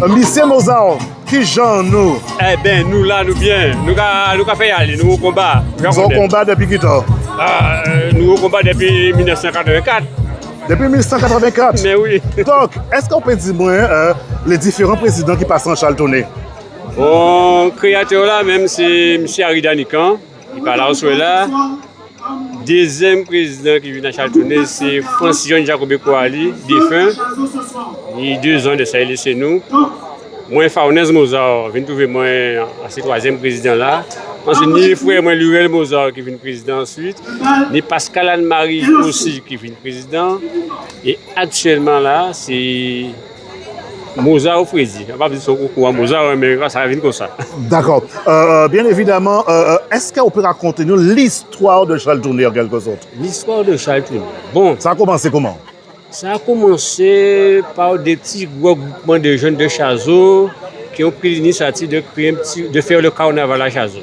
Monsieur Mozart, qui genre nous? Eh bien, nous là, nous bien. Nous avons fait aller, nous au combat. Nous au combat depuis qui temps? Nous au combat depuis 1984. Depuis 1984? Mais oui. Donc, est-ce qu'on peut dire moins les différents présidents qui passent en Charles-Tournay? Bon, créateur là, même c'est M. Aridanikan, il parle là. Deuxième président qui vient à Charles-Tournay, c'est Francis John Jacobé Kouali, défunt. Il y a 2 ans de ça, il est laissé nous. Moi, Faunès Mozart, je viens trouver moi à ce 3e président là. Ensuite, ni frère moi Lurel Mozart qui vient président ensuite, ni Pascal Anne-Marie aussi qui vient président. Et actuellement là, c'est Mozart ou Frézy. On va dire son coucou à Mozart, mais ça vient comme ça. D'accord. Bien évidemment, est-ce qu'on peut raconter nous l'histoire de Charles-Tournay en quelque sorte? L'histoire de Charles-Tournay. Bon. Ça a commencé comment? Ça a commencé par des petits groupements de jeunes de Chazot qui ont pris l'initiative de faire le carnaval à Chazot.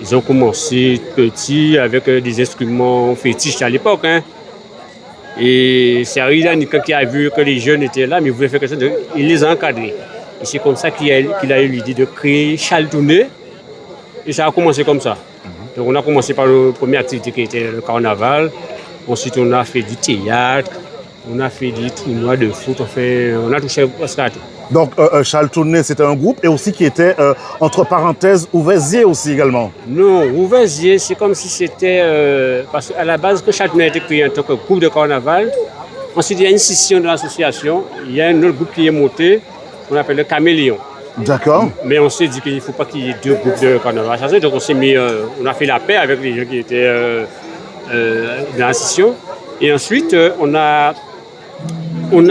Ils ont commencé petits avec des instruments fétiches à l'époque. Hein. Et c'est Aridanikan qui a vu que les jeunes étaient là, mais il voulait faire quelque chose, il les a encadrés. Et c'est comme ça qu'il a eu l'idée de créer Charles-Tournay. Et ça a commencé comme ça. Donc on a commencé par la première activité qui était le carnaval. Ensuite on a fait du théâtre. On a fait des tournois de foot, on a touché presque à tout. Donc Charles-Tournay, c'était un groupe et aussi qui était, entre parenthèses, Ouversier aussi également. Non, Ouversier, c'est comme si c'était... parce qu'à la base, que Charles-Tournay a été créé en tant que groupe de carnaval. Ensuite, il y a une scission de l'association. Il y a un autre groupe qui est monté, qu'on appelle le Caméléon. D'accord. Mais on s'est dit qu'il ne faut pas qu'il y ait 2 groupes de carnaval. Donc on s'est mis... on a fait la paix avec les gens qui étaient dans la scission. Et ensuite, on a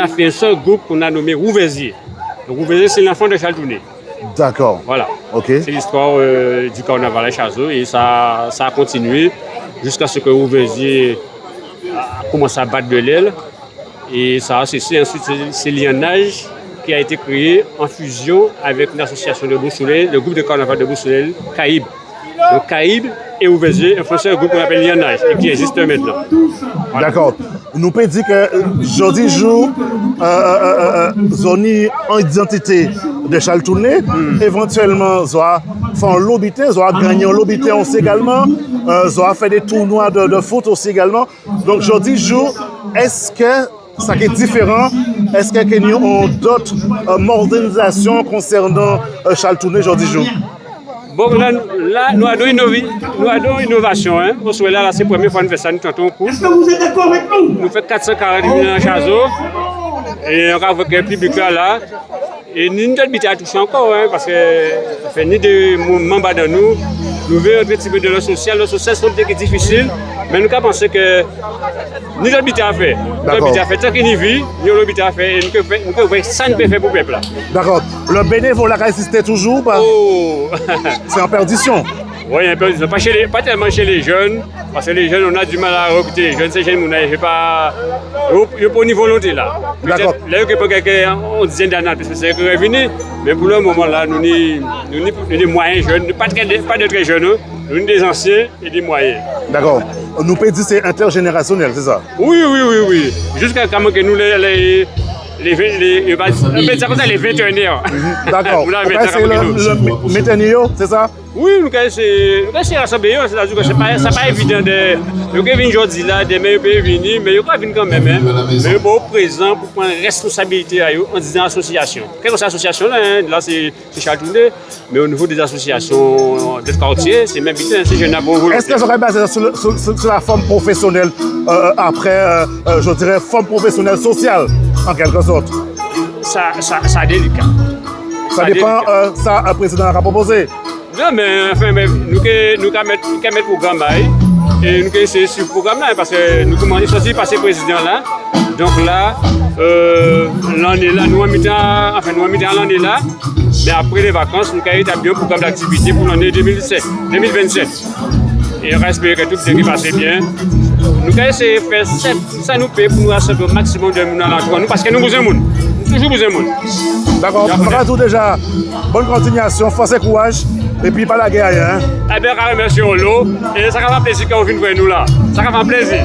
fait un seul groupe qu'on a nommé Rouversier. Donc Rouversier, c'est l'enfant de Charles-Tournay. D'accord. Voilà. Ok. C'est l'histoire du carnaval à Chazot et ça a continué jusqu'à ce que Rouversier a commencé à battre de l'aile. Et ça a cessé. Ensuite, c'est Lianage qui a été créé en fusion avec une association de Boussoulel, le groupe de carnaval de Boussoulel, Caïb. Donc Caïb et Ouversier, un français groupe qu'on appelle Lianage et qui existe maintenant. Voilà. D'accord. Nous pouvons dire que jeudi jour, zone en identité de Charles-Tournay, éventuellement, soit faire l'obité, soit gagner l'obité aussi également, soit faire des tournois de foot aussi également. Donc jeudi jour, est-ce que ça qui est différent? Est-ce que nous avons d'autres modernisations concernant Charles-Tournay jeudi jour? Bon, là, nous avons une innovation. Hein. Au soir, là, c'est la première fois que nous faisons ça, nous tentons un coup. Est-ce que vous êtes d'accord avec nous? Nous faisons 440 000 en Chazot. Et on a avec le public là. Et nous ne sommes pas touché encore, hein, parce que ça fait ni de membres de nous. Nous voulons un petit peu de le social. Le social, c'est difficile. Mais nous avons pensé que nous sommes à faire. Nous sommes à faire tant qu'il y a vie, nous sommes à faire. Et nous pouvons faire ça, nous pouvons faire pour le peuple. D'accord. Le bénévolat existait toujours? Oh. C'est en perdition? Oui, un peu, pas tellement chez les jeunes, parce que les jeunes, on a du mal à recruter. Les jeunes, ces jeunes, il n'y a pas de volonté là. D'accord. Là, il y a quelqu'un, on dizaine d'années, parce que c'est revenu. Mais pour le moment là, nous sommes des moyens jeunes, pas de très jeunes, nous sommes des anciens et des moyens. D'accord. Nous pouvons dire que c'est intergénérationnel, c'est ça? Oui. Jusqu'à quand que nous, les 21 D'accord. C'est le méténio, c'est ça? Oui, nous avons rassemblé, c'est-à-dire que ce n'est pas évident de venir aujourd'hui là, demain ils peuvent venir, mais ils peuvent venir quand même. Mais ils sont présents pour prendre responsabilité en disant association. Quelle que soit l'association là, c'est Charles-Tournay, mais au niveau des associations de quartier, c'est même bien, c'est jeune à bon volonté. Est-ce que ça serait basé sur la forme professionnelle après, je dirais, forme professionnelle sociale, en quelque sorte? Ça délicat. Ça dépend, ça, un président a proposé. Non, mais enfin, nous pouvons mettre le programme là, et nous pouvons essayer sur le programme là, parce que nous commençons sortir par ces présidents là. Donc là, l'année là, nous avons mis l'année là, mais après les vacances, nous avons établi un programme d'activité pour l'année 2027. Et on espère que tout qui passe bien. Nous avons essayé de faire ça nous paye pour nous rassembler au maximum de monde dans l'entourage, parce que nous besoin de monde. Toujours besoin de monde. D'accord, on fera tout déjà. Bonne continuation, force et courage. Et puis pas la guerre, hein? Eh bien, merci au lot. Et ça va faire plaisir quand vous venez voir nous là. Ça va faire plaisir.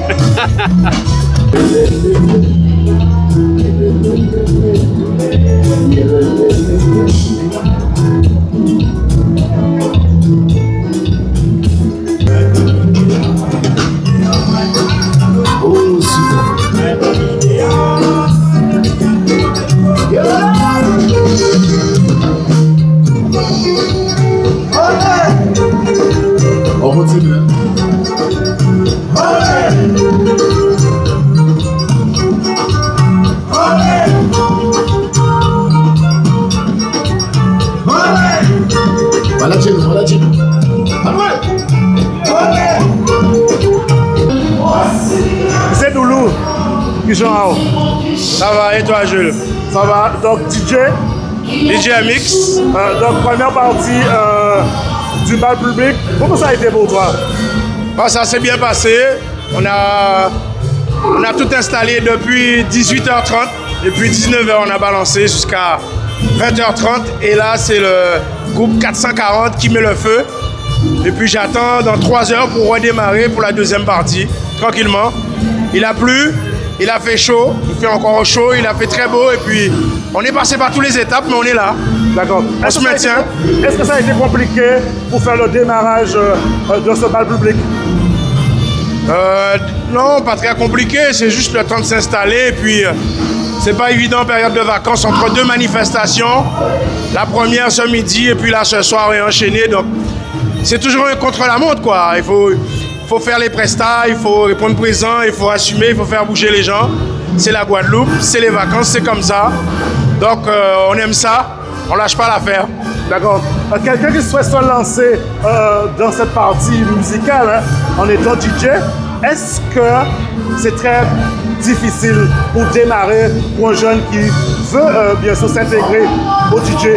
On continue. Voilà Jimmy, voilà Jimmy. C'est Doulou, qui genre. Ça va, et toi Jules? Ça va. Donc DJ, DJ Mix. donc première partie du bal public. Comment ça a été pour toi? Bah, ça s'est bien passé. On a tout installé depuis 18h30. Depuis 19h, on a balancé jusqu'à 20h30. Et là, c'est le groupe 440 qui met le feu. Et puis j'attends dans 3 heures pour redémarrer pour la deuxième partie, tranquillement. Il a plu, il a fait chaud, il fait encore chaud, il a fait très beau. Et puis, on est passé par toutes les étapes, mais on est là. D'accord. On se maintient. Est-ce que ça a été compliqué pour faire le démarrage de ce bal public? Non, pas très compliqué, c'est juste le temps de s'installer. Et puis, c'est pas évident en période de vacances entre deux manifestations. La première ce midi et puis là ce soir est enchaîné. Donc, c'est toujours un contre-la-montre, quoi. Il faut faire les prestats, il faut répondre présent, il faut assumer, il faut faire bouger les gens. C'est la Guadeloupe, c'est les vacances, c'est comme ça. Donc, on aime ça, on lâche pas l'affaire. D'accord. Quelqu'un qui souhaite se lancer dans cette partie musicale en étant DJ, est-ce que c'est très difficile pour démarrer pour un jeune qui veut bien sûr s'intégrer au DJ?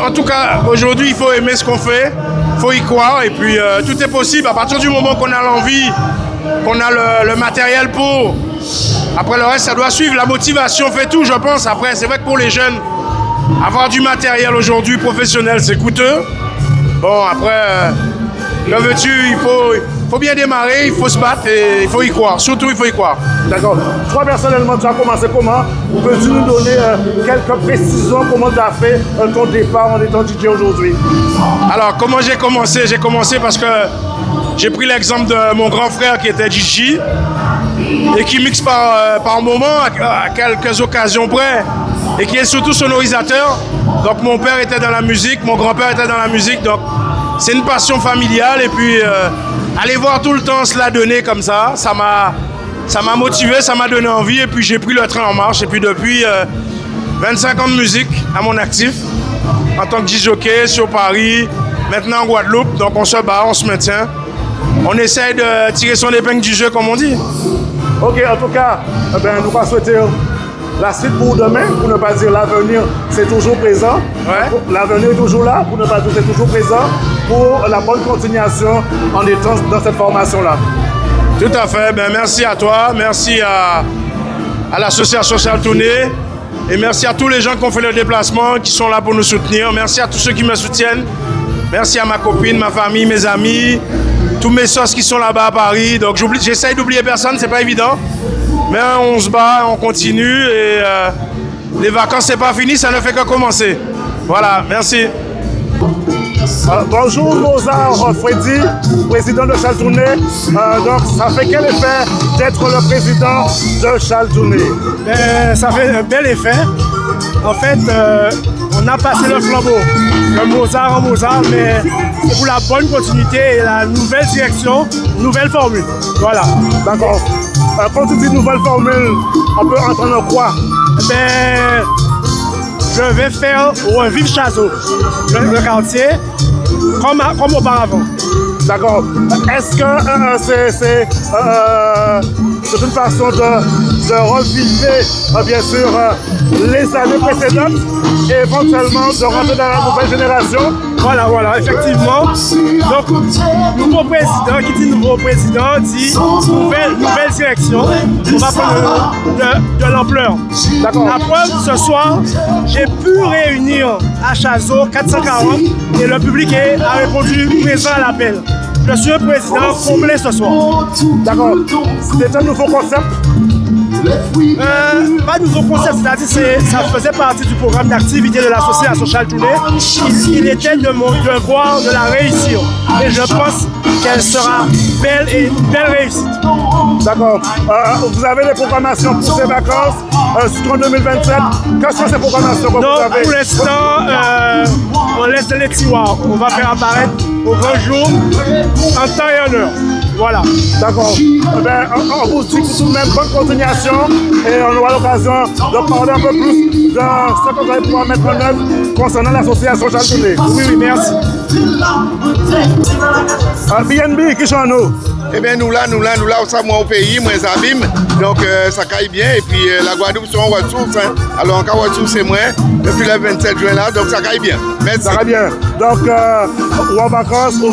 En tout cas, aujourd'hui, il faut aimer ce qu'on fait, il faut y croire et puis tout est possible à partir du moment qu'on a l'envie, qu'on a le matériel pour. Après le reste, ça doit suivre. La motivation fait tout, je pense. Après, c'est vrai que pour les jeunes, avoir du matériel aujourd'hui professionnel, c'est coûteux. Bon, après, que veux-tu, il faut bien démarrer, il faut se battre et il faut y croire. Surtout, il faut y croire. D'accord. Toi, personnellement, tu as commencé comment? Peux-tu nous donner quelques précisions? Comment tu as fait ton départ en étant DJ aujourd'hui? Alors, comment j'ai commencé? J'ai commencé parce que j'ai pris l'exemple de mon grand frère qui était DJ et qui mixe par moment, à quelques occasions près, et qui est surtout sonorisateur. Donc, mon père était dans la musique, mon grand-père était dans la musique, donc c'est une passion familiale. Et puis, aller voir tout le temps cela donner comme ça, ça m'a motivé, ça m'a donné envie. Et puis, j'ai pris le train en marche. Et puis, depuis 25 ans de musique à mon actif, en tant que disjockey sur Paris, maintenant en Guadeloupe. Donc, on se bat, on se maintient. On essaye de tirer son épingle du jeu, comme on dit. Ok, en tout cas, nous allons souhaiter la suite pour demain, pour ne pas dire l'avenir, c'est toujours présent. Ouais. L'avenir est toujours là, pour ne pas dire c'est toujours présent, pour la bonne continuation en étant dans cette formation-là. Tout à fait. Merci à toi, merci à l'association Charles Tourné et merci à tous les gens qui ont fait le déplacement, qui sont là pour nous soutenir. Merci à tous ceux qui me soutiennent. Merci à ma copine, ma famille, mes amis, tous mes soeurs qui sont là-bas à Paris. Donc j'essaye d'oublier personne, c'est pas évident. Mais on se bat, on continue et les vacances c'est pas fini, ça ne fait que commencer. Voilà, merci. Bonjour Mozart Freddy, président de Charles Tourné. Donc ça fait quel effet d'être le président de Charles Tourné? Ça fait un bel effet. En fait, on a passé le flambeau, le Mozart en Mozart, mais c'est pour la bonne continuité et la nouvelle direction, nouvelle formule. Voilà. D'accord. Quand tu dis nouvelle formule, on peut entendre quoi? Je vais faire revivre Chazot, le quartier, comme auparavant. D'accord. Est-ce que c'est une façon de revivre, bien sûr, les années précédentes et éventuellement de rentrer dans la nouvelle génération? Voilà, effectivement. Donc, nouveau président, qui dit nouveau président, dit nouvelle direction. On va prendre de l'ampleur. D'accord. La preuve, ce soir, j'ai pu réunir à Chazot 440 et le public a répondu présent à l'appel. Je suis un président complet ce soir. D'accord. C'est un nouveau concept? Pas nouveau concept, c'est-à-dire ça faisait partie du programme d'activité de l'association Charles Tounet. Il était de mon devoir de la réussir. Et je pense qu'elle sera belle et une belle réussite. D'accord. Vous avez des programmations pour ces vacances jusqu'en 2027. Quelles sont ces programmations que vous avez? Pour l'instant, on laisse les tiroirs. On va faire apparaître au grand jour, en temps et en heure. Voilà. D'accord. On vous dit tout de même bonne continuation et on aura l'occasion de parler un peu plus de ce que vous allez pouvoir mettre en œuvre concernant l'association Charles Tounet. Oui, merci. BNB, qui sont nous? Eh bien, nous là, au pays, moi, Zabim, donc ça caille bien, et puis la Guadeloupe, c'est en ressources, hein. Alors, en cas ressources, c'est moins, depuis le 27 juin là, donc ça caille bien. Merci. Ça va bien. Donc, ou en vacances, ou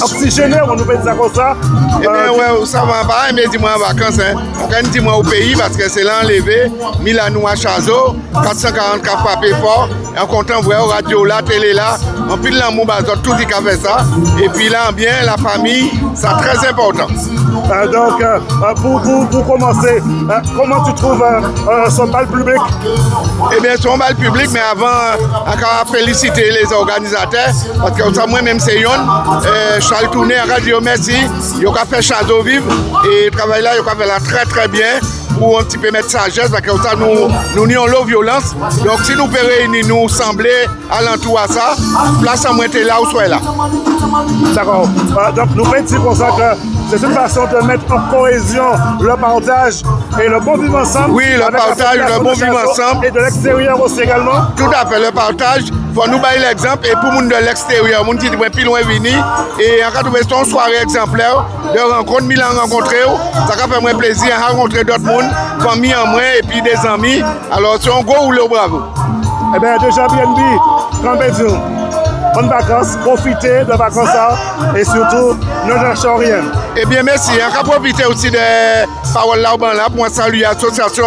oxygéné, on nous fait ça comme ça. Eh bien, ouais, ça va pas, mais dis-moi en vacances, hein. On gagne dis-moi au pays, parce que c'est là enlevé, Milanou à Chazo, 444 frappés fort, et en comptant, vous voyez, radio là, télé là, en pile l'amour, tout dit qu'à fait ça, et puis là, bien, la famille, c'est très important. Donc, pour commencer, comment tu trouves son bal public? Eh bien, son bal public, mais avant, encore féliciter les organisateurs, parce que moi-même, c'est Yon, Charles Tounet, Radio Merci, il a fait Chazo vivre, et le travail là, il a fait là très très bien, pour un petit peu mettre sagesse, parce que ça, nous nions la violence. Donc, si nous pouvons réunir, nous sembler alentour à ça, place à moi, là où soit là. D'accord. Donc, nous pouvons dire pour ça que c'est une façon de mettre en cohésion le partage et le bon vivre ensemble. Oui, le partage, le bon vivre ensemble. Et de l'extérieur aussi également. Tout à fait, le partage. Pour nous bailler l'exemple et pour nous de l'extérieur, nous qui plus loin venir et en cas de une soirée exemplaire de rencontre, Milan rencontrer, ça fait moi plaisir à rencontrer d'autres monde, famille en moi et puis des amis. Alors c'est un gros ou le bravo. Eh bien déjà BNB, qu'en bonnes vacances, profitez de vacances et surtout ne lâchez rien. Eh bien merci, on va profiter aussi des paroles là pour saluer l'association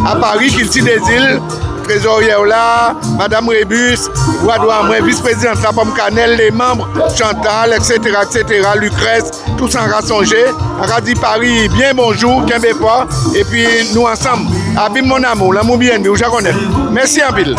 à Paris, Kilti des îles. Trésorière là, Madame Rébus, vice-présidente la Pomme Canel, les membres, Chantal, etc., Lucrèce, tous en rassemblés. On a dit Paris, bien bonjour, Kembepa, et puis nous ensemble, abîme mon amour, l'amour bien, mais où je connais. Merci en ville.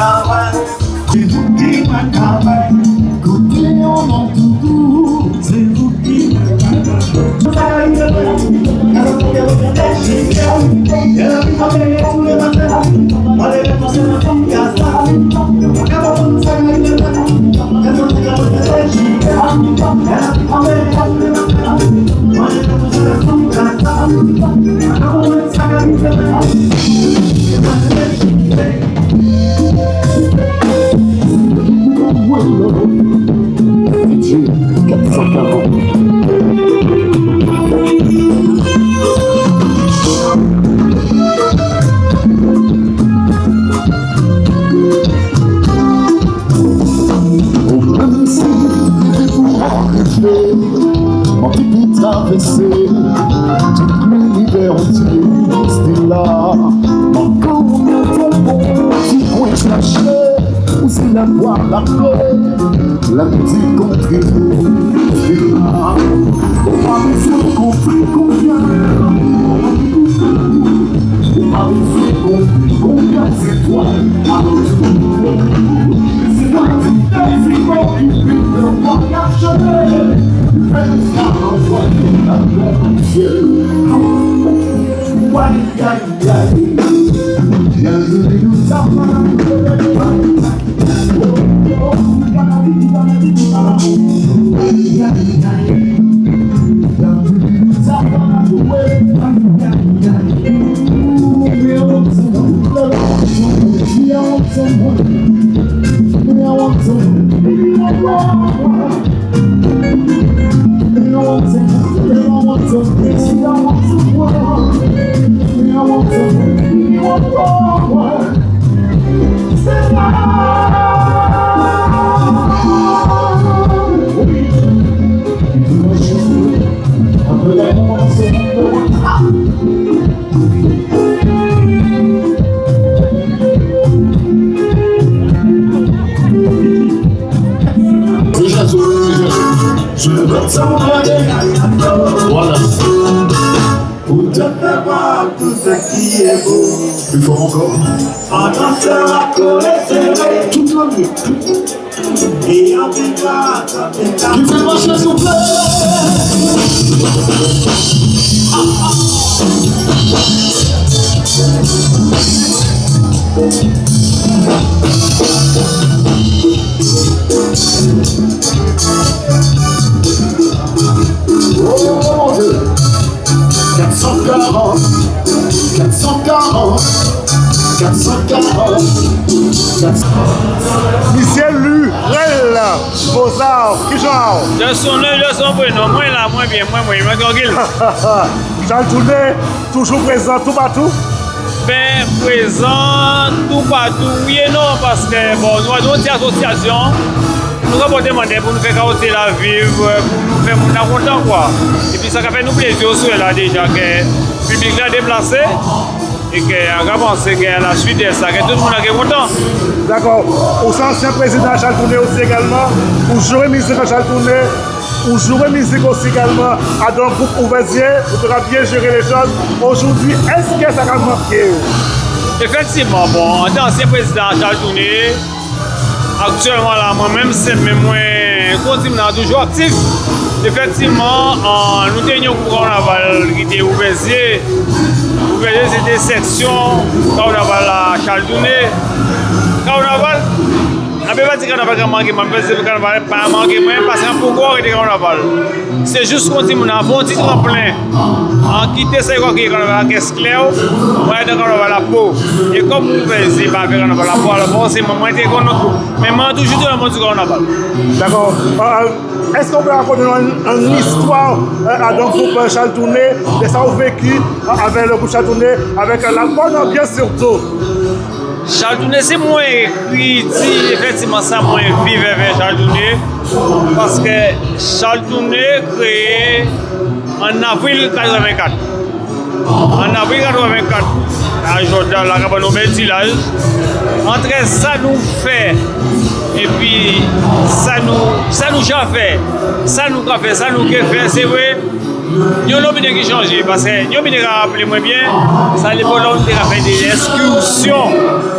Voilà. Plus fort encore. Toute la nuit. Qui fait marcher s'il vous plaît? Oh mon Dieu. 440, 440, 440, 440. Michel Lurel, Beaux-Arts, qui genre? Je suis son prénom, moi là, moi bien, moi tranquille. Charles Tourné, toujours présent, tout partout? Ben, présent, tout partout, oui et non, parce que bon, nous avons une association, nous avons demandé pour nous faire carrosser la vivre, pour nous faire mon content quoi. Et puis ça fait nous plaisir aussi là déjà que le public l'a déplacé et qu'on a pensé qu'à la suite de ça, que tout le monde est content. D'accord. Au ancien président Charles Tourné aussi également, ou jouer musique à Charles Tourné, ou jouer musique aussi également à dans le groupe Ouverzier, vous pourrez bien gérer les choses. Aujourd'hui, est-ce que ça a marqué? Effectivement, bon, en tant que président Charles Tourné, actuellement là, moi-même, c'est même moi, continue toujours actif. Effectivement, nous tenions au carnaval qui était Ouverzier. Ouverzier, c'était section carnaval à Charles Tourné. Carnaval, on ne peut pas dire carnaval qui a manqué, mais carnaval pas manqué, parce que pourquoi il était carnaval? C'est juste qu'on dit qu'on a un petit tremplin. En quittant ce carnaval à Caisse-Claire, on est dans carnaval à Pau. Et comme vous faites pas faire carnaval à Pau, alors c'est moment de mais moi toujours dans le monde du carnaval. D'accord. Est-ce qu'on peut raconter une histoire à donc groupe Charles Tourné, de ça au vécu avec le groupe Charles Tourné, avec la bonne ambiance surtout? Charles Tourné, c'est moins écrit, effectivement, ça moins vivre avec Charles Tourné, parce que Charles Tourné créé en avril 84. En avril 84, à Jordan, la cabane au village, entre ça nous fait et puis ça nous a fait, ça nous a fait, c'est vrai. Nous avons qui changé parce que nous avons rappelé moins bien, ça les bonhommes ont fait des excursions,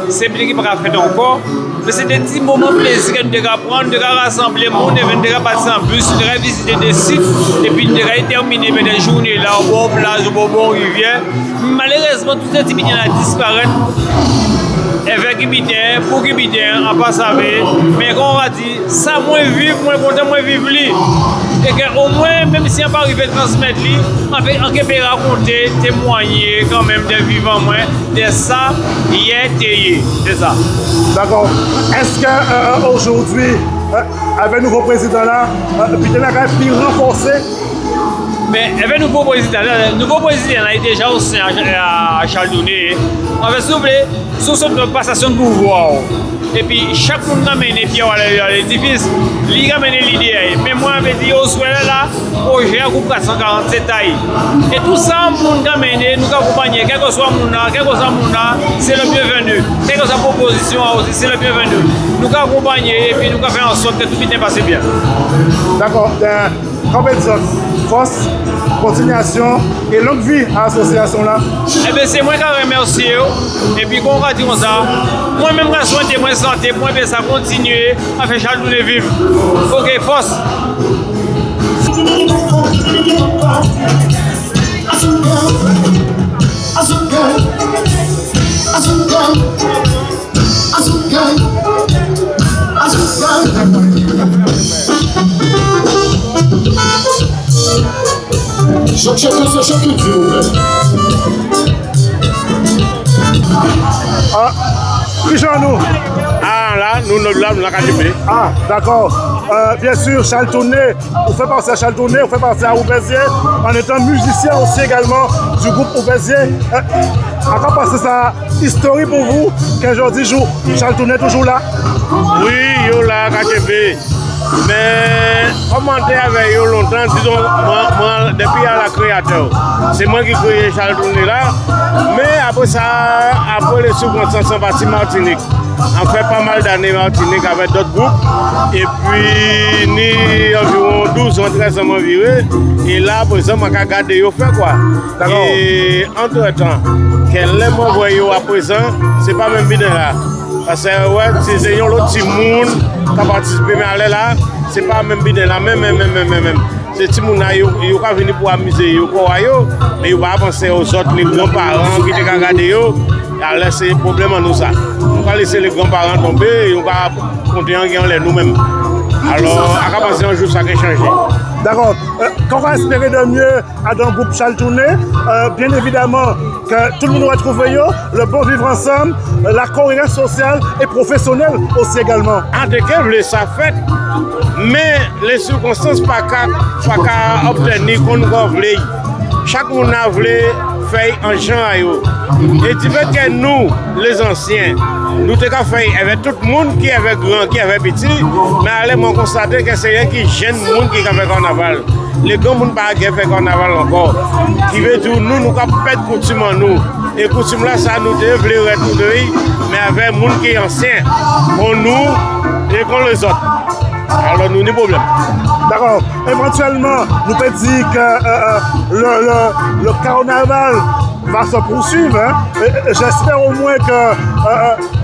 c'est bien qu'ils n'ont pas fait encore, mais c'est des petits moments de plaisir que nous devons prendre, de rassembler le monde, de passer en bus, de visiter des sites, et puis de terminer des journées là, au bord plage, au bord rivière. Malheureusement, tout ce type a disparu. Avec Kibitien, pour Kibitien, en passe avec, mais quand on va dire, ça moins vivre, moins content, moins vivre lui. Et qu'au moins, même si on pas arrivé à transmettre lui, on peut raconter, témoigner quand même des vivants moins, de ça, hier, c'est ça. D'accord. Est-ce qu'aujourd'hui, avec le nouveau président là, Kibitien a quand même pu renforcer? Mais avec le nouveau président a été déjà au sein à Charles Tourné. En fait, s'il vous plaît, sous cette passation de pouvoir, et puis chaque monde ramène les pieds à l'édifice, il ramène l'idée. Mais moi, je dis, au soir là, projet à groupe 447 tailles. Et tout ça, le monde ramène, nous accompagner, quel que soit le monde, c'est le bienvenu. Quelle que soit la proposition aussi, c'est le bienvenu. Nous accompagner et puis nous faire en sorte que tout bien passe bien. D'accord. Compétition, force, continuation et longue vie à l'association là. Eh bien, c'est moi qui remercie. Et puis, quand on va dire ça, moi-même, je souhaite moi santé, moi, ça continue à faire Charles Tourné vivre. Ok, force. Chacun sa chacune, s'il vous plaît. Qui genre nous? Ah là, nous la KGB. Ah, d'accord. Bien sûr, Charles Tourné, on fait partie à Charles Tourné, on fait partie à Ouverzier, en étant musicien aussi également du groupe Ouverzier. À quoi passer ça historique pour vous qu'aujourd'hui Charles Tourné est toujours là? Oui, yo la KGB. Mais commenter avec eux longtemps, disons, moi, depuis à la créateur, c'est moi qui ai Charles Tourné là. Mais après ça, après les circonstances en partie Martinique, on fait pas mal d'années Martinique avec d'autres groupes. Et puis, ni environ 12 ans, 13 ans environ. Et là, par exemple, on a gardé au fait quoi. Et entre-temps, quel est mon voyou à présent, c'est pas même bien là. Parce que ouais, si c'est un autre petit monde qui a participé, mais aller là, c'est pas même bien là, même. C'est petit monde qui va venir pour amuser, mais il va penser aux autres, les grands-parents qui ont regardé. Alors c'est un problème en nous ça. On va laisser les grands-parents tomber et on va continuer à gagner nous-mêmes. Alors, à penser un jour ça va changer. D'accord. Qu'on va espérer de mieux à dans le groupe Charles Tourné, bien évidemment que tout le monde va trouver le bon vivre ensemble, la cohésion sociale et professionnelle aussi également. En tout cas, ça fait, mais les circonstances pas qu'à obtenir qu'on voulait. Chaque monde a voulu faire un genre. Et tu veux que nous, les anciens, nous avons fait avec tout le monde qui avait grand, qui avait petit, mais allez moi constater que c'est rien qui gêne le monde qui a fait carnaval. Les grands monde pas fait carnaval encore. Qui veut dire nous avons pas de coutume en nous. Et coutume là, ça nous devrait retrouver, mais avec le monde qui est ancien, pour nous et pour les autres. Alors nous, pas de problème. D'accord. Éventuellement, nous pouvons dire que le carnaval va se poursuivre. Hein? J'espère au moins que,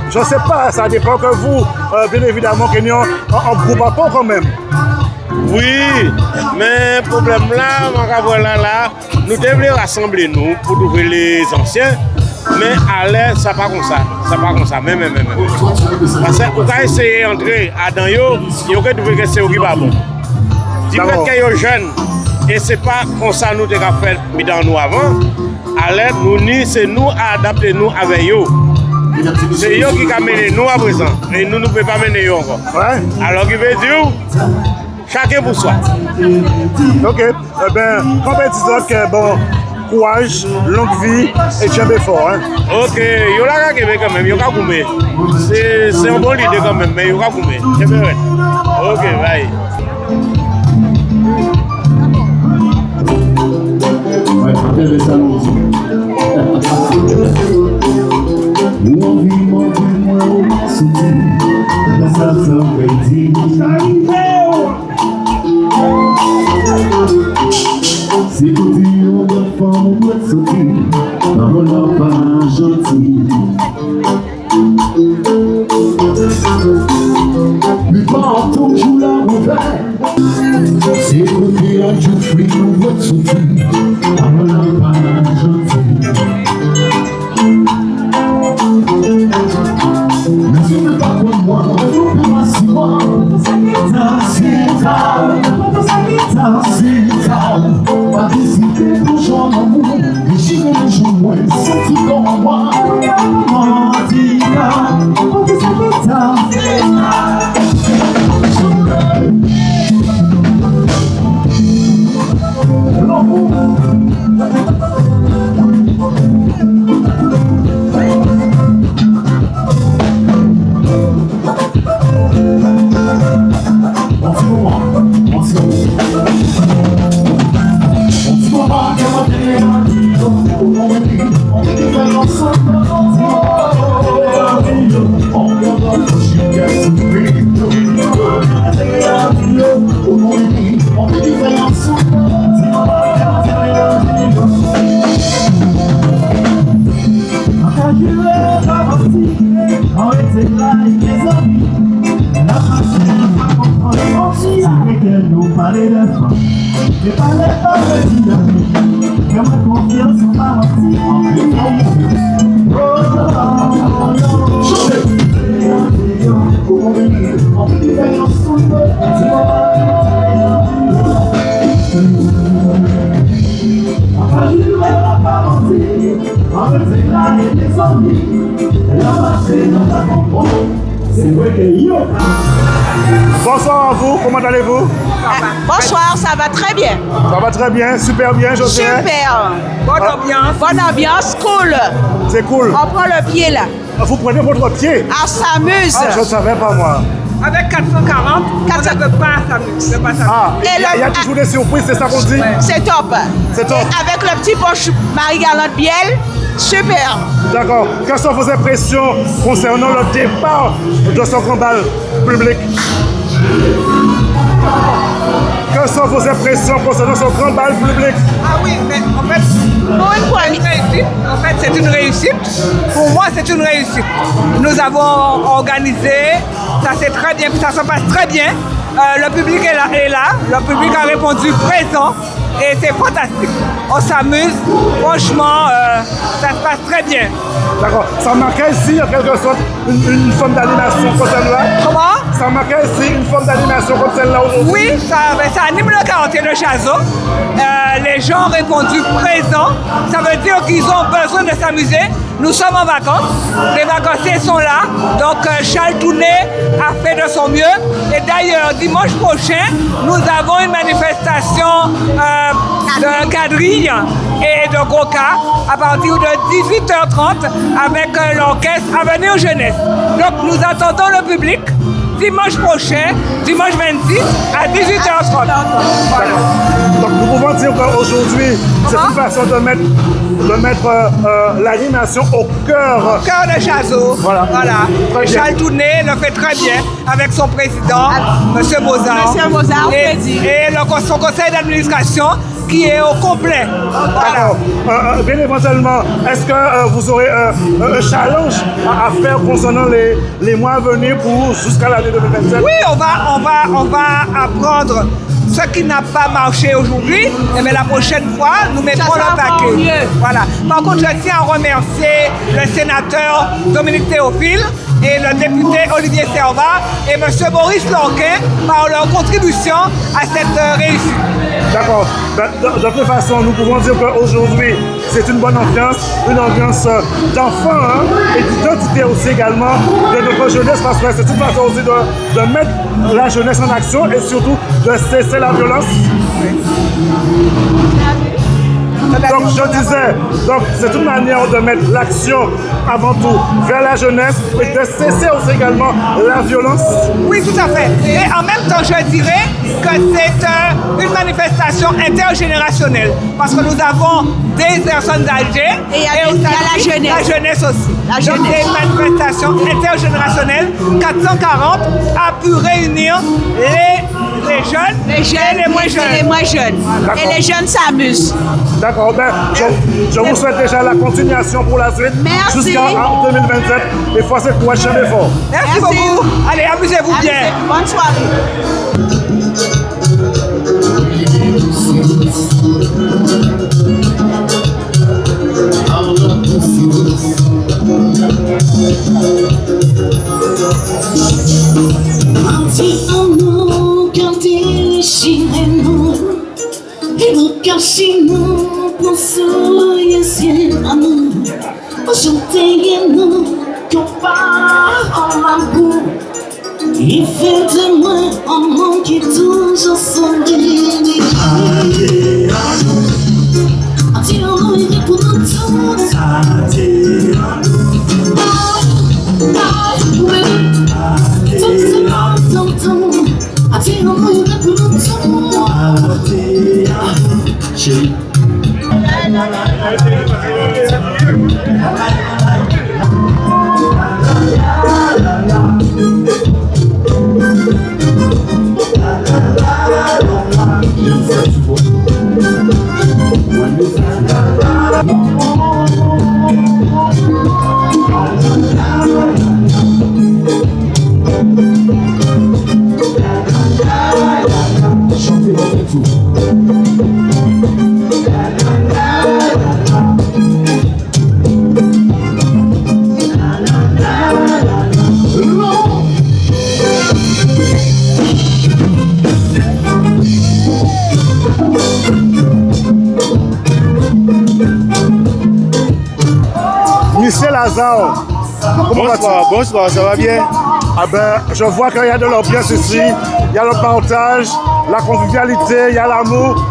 je ne sais pas, ça dépend que vous, bien évidemment, qu'il y a un groupe à part quand même. Oui, mais le problème là, nous devons rassembler nous pour trouver les anciens. Mais à l'air, ça pas comme ça. Ça pas comme ça, même. Parce que pour essayer d'entrer à dans yo, il faut trouver que c'est qui va bon. Du fait que yo jeune et c'est pas comme ça nous devons faire dans nous avant. À l'air, c'est nous à adapter nous avec yo. C'est eux qui amènent nous à présent et nous ne pouvons pas mener eux encore. Ouais. Alors, qui veut dire, chacun pour soi. Ok. Eh bien, compétition que bon, courage, longue vie et tiens fort. Hein. Ok, il y a quand même, il y a goumé. C'est un bon idée quand même, mais il y a goumé. Ok, bye. Si vous dites de femme doit sortir, on n'a pas gentil. Mais pas toujours la ouverte. Si vous dites du fruit, on doit sortir, on n'a pas gentil. Mais si vous n'êtes pas comme moi, vous ne pas si moi. Pas décider pour jouer l'amour, mais j'y vais le jour moins, senti comme moi. Bonsoir à vous, comment allez-vous? Bonsoir, ça va très bien. Ça va très bien, super bien, je dirais. Super. Bonne ambiance. Bonne ambiance, cool. C'est cool. On prend le pied là. Vous prenez votre pied? On s'amuse. Ah, je ne savais pas moi. Avec 440, on ne peut pas s'amuser. Ah, il y a toujours des surprises, c'est ça qu'on dit? C'est top. C'est top. Et avec le petit poche Marie-Galante Biel, super. D'accord. Quelles sont vos impressions concernant le départ de ce grand bal public? Quelles sont vos impressions concernant ce grand bal public? Ah oui, mais en fait, c'est une réussite. Pour moi, c'est une réussite. Nous avons organisé, ça c'est très bien, ça se passe très bien. Le public est là, le public a répondu présent et c'est fantastique. On s'amuse, franchement, ça se passe très bien. D'accord. Ça marquait ici, en quelque sorte, une forme d'animation comme celle-là? Comment? Ça marquait ici une forme d'animation comme celle-là aujourd'hui? Oui, ça anime le quartier de Chazot. Les gens ont répondu présent. Ça veut dire qu'ils ont besoin de s'amuser. Nous sommes en vacances. Les vacanciers sont là. Donc Charles Tounet a fait de son mieux. Et d'ailleurs, dimanche prochain, nous avons une manifestation de quadrille et de coca à partir de 18h30 avec l'orchestre Avenir Jeunesse. Donc nous attendons le public dimanche prochain, dimanche 26 à 18h30. Voilà. Donc nous pouvons dire qu'aujourd'hui, c'est une façon de mettre l'animation au cœur de Chazot. Voilà. Charles Tounet le fait très bien avec son président, M. Mozart. Et son conseil d'administration qui est au complet. D'accord. Bien éventuellement, est-ce que vous aurez un challenge à faire concernant les mois à venir pour jusqu'à l'année 2027? Oui, on va apprendre ce qui n'a pas marché aujourd'hui, mais la prochaine fois, nous mettrons le paquet. Voilà. Par contre, je tiens à remercier le sénateur Dominique Théophile et le député Olivier Servat et M. Maurice Lorquin par leur contribution à cette réussite. D'accord. De toute façon, nous pouvons dire qu'aujourd'hui, c'est une bonne ambiance, une ambiance d'enfants et d'identité aussi également de notre jeunesse, parce que c'est une façon aussi de mettre la jeunesse en action et surtout de cesser la violence. Donc je disais, c'est une manière de mettre l'action avant tout vers la jeunesse et de cesser aussi également la violence. Oui, tout à fait. Et en même temps, je dirais que c'est une manifestation intergénérationnelle parce que nous avons des personnes âgées et aussi la jeunesse aussi. Donc c'est une manifestation intergénérationnelle. 440 a pu réunir les jeunes et les moins jeunes. Et les moins jeunes. Et les jeunes s'amusent. D'accord, je vous souhaite déjà la continuation pour la suite. Merci. Jusqu'en 2027 et forcez le prochain effort. Merci beaucoup. Allez, amusez-vous bien. Bonne soirée. Et nos cœurs chez nous, pour soyez amour. Aujourd'hui, nous, qu'on part en l'amour. Il fait de moi un monde qui toujours s'engueule. Adieu à nous. Adieu à nous, il est pour nous tous. Adieu à nous. Adieu à nous. Adieu à nous, il est pour nous tous. Chérie. Monsieur Lazare, bonsoir, ça va bien? Ah ben, je vois qu'il y a de l'ambiance ici, il y a le partage, la convivialité, il y a l'amour.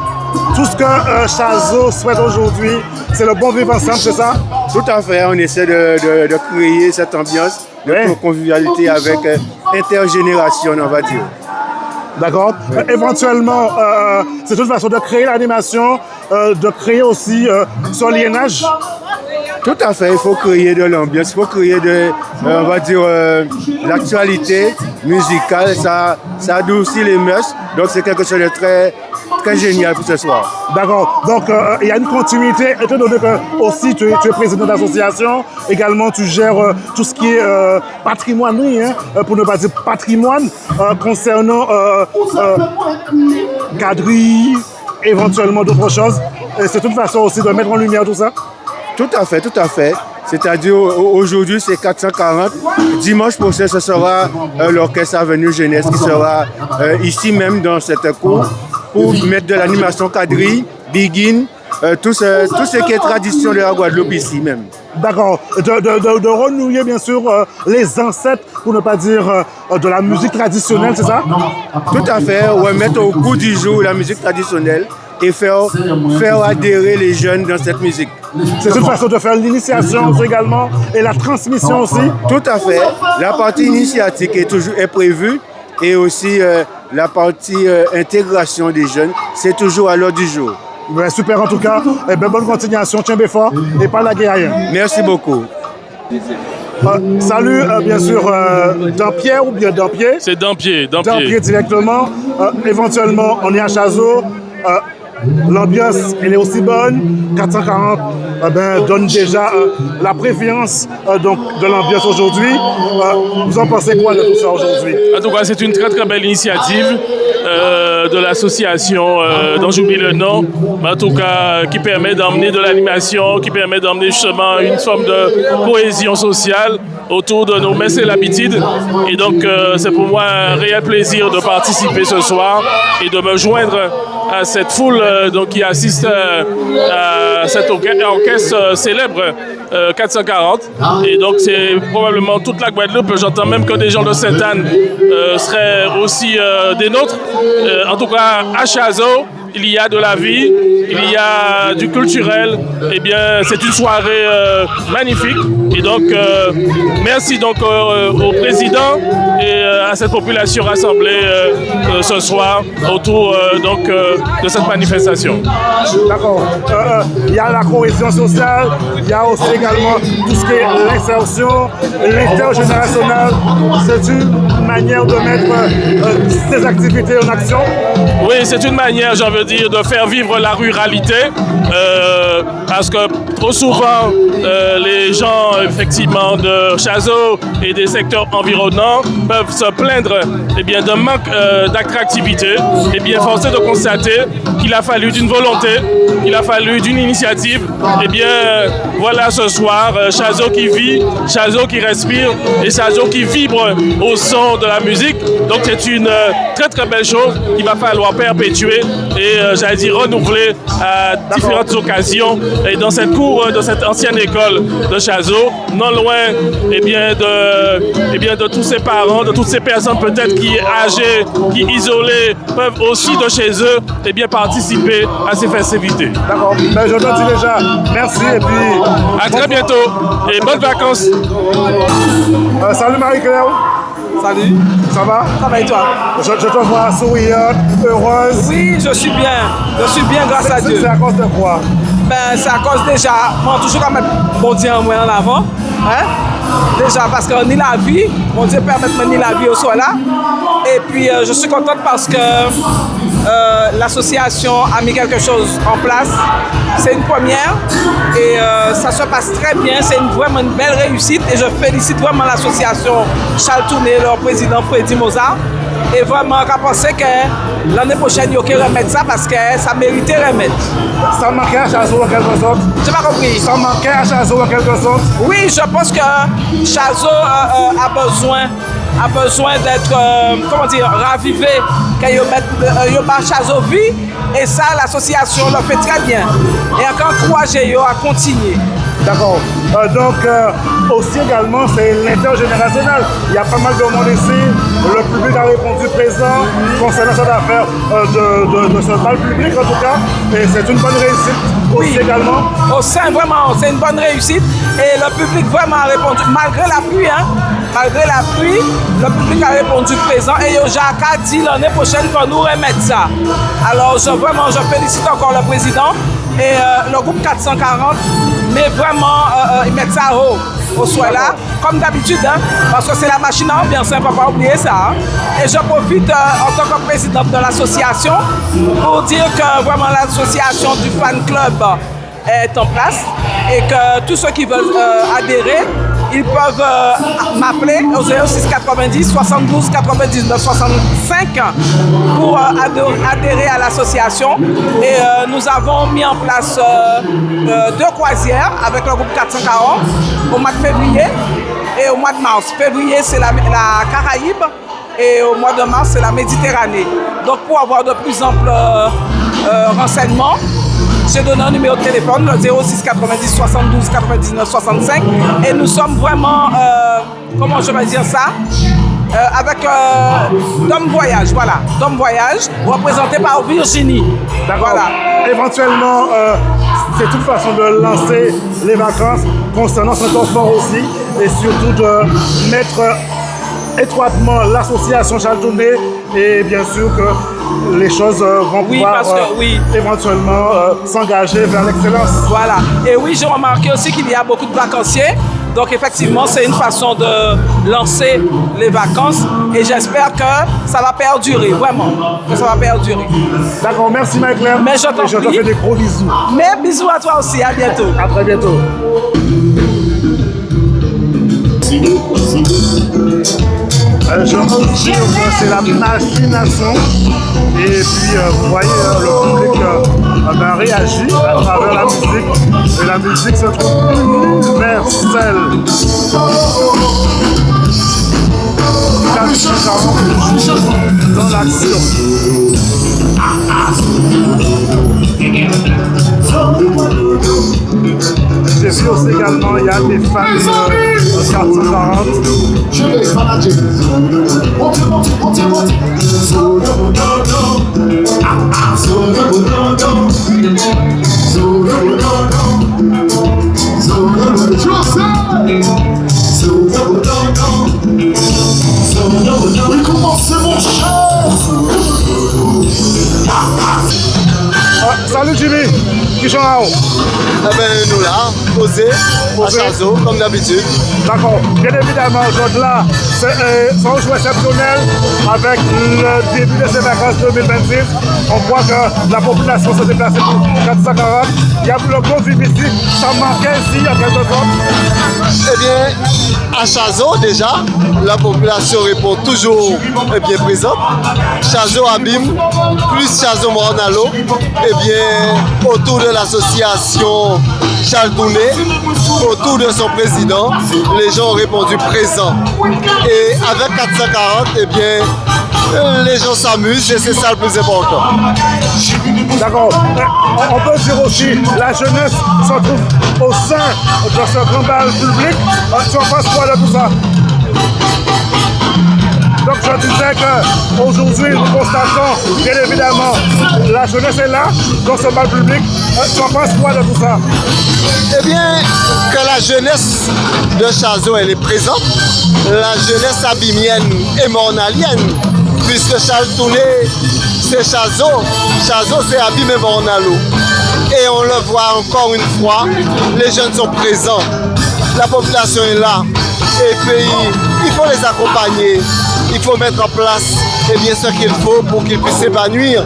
Tout ce que Chazot souhaite aujourd'hui, c'est le bon vivre ensemble, c'est ça? Tout à fait, on essaie de créer cette ambiance de convivialité avec intergénération, on va dire. D'accord. Éventuellement, c'est une façon de créer l'animation, de créer aussi son liénage. Tout à fait, il faut créer de l'ambiance, il faut créer on va dire, l'actualité musicale, ça adoucit les mœurs, donc c'est quelque chose de très, très génial pour ce soir. D'accord, donc il y a une continuité, étant donné que aussi tu es président d'association, également tu gères tout ce qui est patrimoinerie, pour ne pas dire patrimoine, concernant cadrerie, éventuellement d'autres choses. C'est une façon aussi de mettre en lumière tout ça. Tout à fait, tout à fait. C'est-à-dire aujourd'hui c'est 440. Dimanche prochain ce sera l'orchestre Avenue Jeunesse qui sera ici même dans cette cour pour mettre de l'animation quadrille, begin, tout ce qui est tradition de la Guadeloupe ici même. D'accord. De renouer bien sûr les ancêtres, pour ne pas dire de la musique traditionnelle, c'est ça? Tout à fait, remettre au goût du jour la musique traditionnelle et faire adhérer les jeunes dans cette musique. C'est une façon de faire l'initiation également et la transmission aussi. Tout à fait. La partie initiatique est prévue et aussi la partie intégration des jeunes, c'est toujours à l'ordre du jour. Ben, super en tout cas. Et ben, bonne continuation, tiens fort et pas la guerre. Merci beaucoup. Salut, bien sûr, Dampierre ou bien Dampier? C'est Dampier. Dampier directement. Éventuellement, on est à Chazot. L'ambiance, elle est aussi bonne. 440 donne déjà la préférence donc, de l'ambiance aujourd'hui. Vous en pensez quoi de tout ça aujourd'hui? En tout cas, c'est une très très belle initiative de l'association dont j'oublie le nom, mais en tout cas qui permet d'emmener de l'animation, qui permet d'emmener justement une forme de cohésion sociale autour de nos messes et l'habitude. Et donc c'est pour moi un réel plaisir de participer ce soir et de me joindre à cette foule donc, qui assiste à cet orchestre célèbre 440. Et donc c'est probablement toute la Guadeloupe. J'entends même que des gens de Sainte-Anne seraient aussi des nôtres. En tout cas, à Chazot, il y a de la vie, il y a du culturel. Eh bien, c'est une soirée magnifique. Et donc, merci donc au président et à cette population rassemblée ce soir autour donc de cette manifestation. D'accord. Il y a la cohésion sociale, il y a aussi également tout ce qui est l'insertion, l'intergénérationnel. C'est une manière de mettre ces activités en action. Oui, c'est une manière, j'ai envie de dire, de faire vivre la ruralité. Parce que trop souvent, les gens, effectivement, de Chazot et des secteurs environnants peuvent se plaindre d'un manque d'attractivité. Et bien, force est de constater qu'il a fallu d'une volonté, il a fallu d'une initiative. Et bien, voilà ce soir, Chazot qui vit, Chazot qui respire et Chazot qui vibre au son de la musique. Donc, c'est une très très belle chose qu'il va falloir perpétuer et, j'allais dire, renouveler à différentes occasions. Et dans cette cour de cette ancienne école de Chazot, non loin de tous ces parents, de toutes ces personnes peut-être qui âgées, qui isolées, peuvent aussi de chez eux participer à ces festivités. D'accord, ben, je dois dire déjà merci et puis... À très bientôt et bonnes vacances. Salut Marie-Claire. Salut. Ça va? Ça va et toi? Je te vois souriante, heureuse. Oui, je suis bien grâce à Dieu. C'est à cause de quoi? Ben, c'est à cause déjà, moi toujours à mettre mon Dieu en avant. Hein? Déjà parce que ni la vie, mon Dieu permet de mener la vie au soir là. Et puis je suis contente parce que l'association a mis quelque chose en place. C'est une première et ça se passe très bien. C'est vraiment une belle réussite et je félicite vraiment l'association Charles Tourné, leur président Freddy Mozart. Et vraiment, je pense que l'année prochaine, il y aura remettre ça parce que ça méritait remettre. Ça manquait à Chazot en quelque sorte? Je n'ai pas compris. Ça manquait à Chazot en quelque sorte? Oui, je pense que Chazot a besoin d'être, ravivé. Quand il y a Chazot vie, et ça, l'association le fait très bien. Et encore encourager à continuer. D'accord. Donc, aussi également, c'est l'intergénérationnel. Il y a pas mal de monde ici. Le public a répondu présent concernant cette affaire de ce bal public, en tout cas. Et c'est une bonne réussite aussi également. Au sein, vraiment, c'est une bonne réussite. Et le public vraiment a répondu, malgré la pluie. Hein, Malgré la pluie, le public a répondu présent et Yojaka dit l'année prochaine qu'on nous remettre ça. Alors je félicite encore le président et le groupe 440, mais vraiment ils mettent ça au soir là, comme d'habitude, hein, parce que c'est la machine à ambiance, il ne faut pas oublier ça. Hein. Et je profite en tant que présidente de l'association pour dire que vraiment l'association du fan club est en place et que tous ceux qui veulent adhérer, ils peuvent m'appeler au 06 90 72 99 65 pour adhérer à l'association. Et nous avons mis en place 2 croisières avec le groupe 440 au mois de février et au mois de mars. Février, c'est la Caraïbe et au mois de mars, c'est la Méditerranée. Donc pour avoir de plus amples renseignements, j'ai donné un numéro de téléphone, le 06 90 72 99 65. Et nous sommes vraiment, comment je vais dire ça, avec Dom Voyage, voilà. Dom Voyage, représenté par Virginie. D'accord. Voilà. Éventuellement, c'est toute façon de lancer les vacances concernant ce temps fort aussi et surtout de mettre étroitement l'association Charles Tounet et bien sûr que les choses vont pouvoir éventuellement s'engager vers l'excellence. Voilà. Et oui, j'ai remarqué aussi qu'il y a beaucoup de vacanciers. Donc effectivement, c'est une façon de lancer les vacances et j'espère que ça va perdurer, vraiment, que ça va perdurer. D'accord, merci Marie-Claire. Mais je t'en prie. te fais des gros bisous. Mais bisous à toi aussi, à bientôt. À très bientôt. Je confirme que c'est la machine à son et puis vous voyez le public réagit à travers la musique et la musique se trouve universelle. Dans l'action. J'ai vu aussi également, il y a des fans de 440. Je vais manager. Oui, commencez mon cher. Salut Jimmy, qui sont là-haut? Eh bien, nous là, posés à Chazo, comme d'habitude. D'accord, bien évidemment, donc là, c'est un jour exceptionnel avec le début de ces vacances 2026. On voit que la population s'est déplacée pour 440. Il y a le gros vif ici, ça manquait ici en quelque sorte. Eh bien, à Chazo, déjà, la population répond toujours bien présente. Chazo Abim, plus Chazo Mornalo, eh bien, autour de l'association Charles Tounet, autour de son président, les gens ont répondu présent. Et avec 440, eh bien, les gens s'amusent et c'est ça le plus important. D'accord. On peut dire aussi, la jeunesse se trouve au sein de ce grand bal public. Tu en penses quoi de tout ça? Donc je disais qu'aujourd'hui, nous constatons, bien évidemment, la jeunesse est là, dans ce bal public. Tu en penses quoi de tout ça? Eh bien, que la jeunesse de Chazo, elle est présente. La jeunesse abimienne et mornalienne, puisque Charles Tounet, c'est Chazo. Chazo, c'est Abim et Mornalo. Et on le voit encore une fois, les jeunes sont présents. La population est là. Et puis, il faut les accompagner. Il faut mettre en place ce qu'il faut pour qu'ils puissent s'épanouir.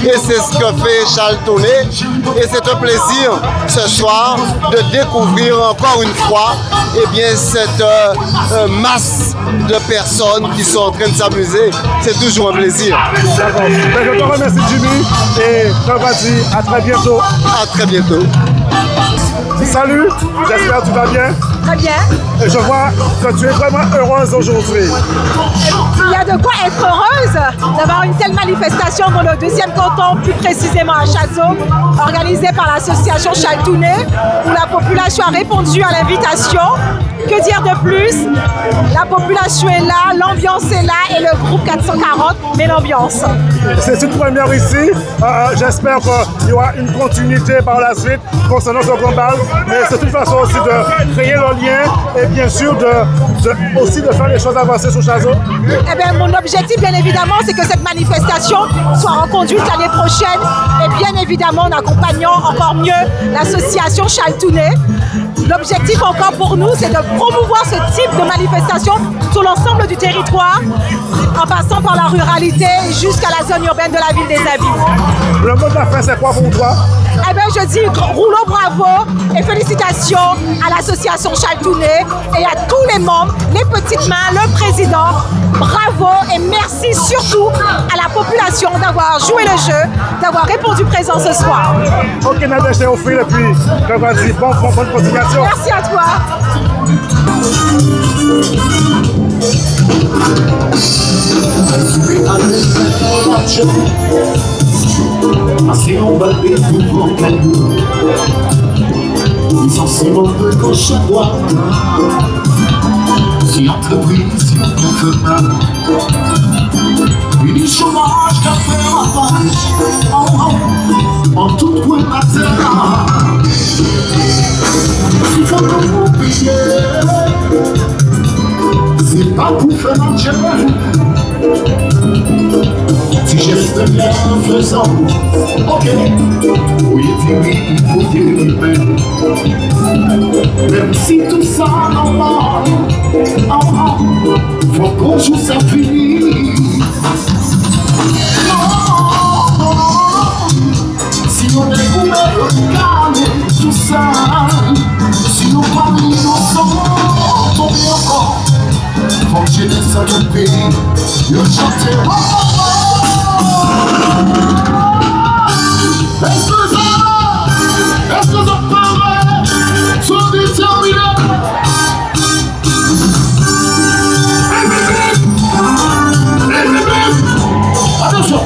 Et c'est ce que fait Charles Tounet. Et c'est un plaisir ce soir de découvrir encore une fois cette masse de personnes qui sont en train de s'amuser. C'est toujours un plaisir. D'accord. Je te remercie Jimmy et je te dis à très bientôt. À très bientôt. Salut, j'espère que tu vas bien. Très bien. Et je vois que tu es vraiment heureuse aujourd'hui. Il y a de quoi être heureuse d'avoir une telle manifestation dans le deuxième canton, plus précisément à Chazo, organisée par l'association Charles Tounet, où la population a répondu à l'invitation Que dire de plus? La population est là, l'ambiance est là et le groupe 440 met l'ambiance. C'est une première ici. J'espère qu'il y aura une continuité par la suite concernant ce grand bal. Mais c'est une façon aussi de créer le lien et bien sûr aussi de faire les choses avancer sur Chazot. Eh bien, mon objectif, bien évidemment, c'est que cette manifestation soit reconduite l'année prochaine et bien évidemment en accompagnant encore mieux l'association Chaltouné. L'objectif encore pour nous, c'est de promouvoir ce type de manifestation sur l'ensemble du territoire, en passant par la ruralité jusqu'à la zone urbaine de la ville des Habits. Le mot de la fin, c'est quoi pour toi? Eh bien, je dis rouleau bravo et félicitations à l'association Chaltouné et à tous les membres, les petites mains, le président. Bravo et merci surtout à la population d'avoir joué le jeu, d'avoir répondu présent ce soir. Ok, Nadège Théophile, et puis bonne continuation. Merci à toi. Assez emballé tout mon cœur, essentiellement de gauche à droite. Si entreprise, si on peut pas, une chômage qu'a fait ravage en tout point de la terre. Si faut nous payer, c'est pas pour faire un job. Si geste bienfaisant, ok, oui, il faut dire même si tout ça normal, faut qu'on joue ça fini. Si on est couvert, calme, tout ça, si nos familles nous sont tombés encore, faut que je laisse à notre pays, le chanter. Est-ce que ça paraît sont déterminés? Attention!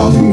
When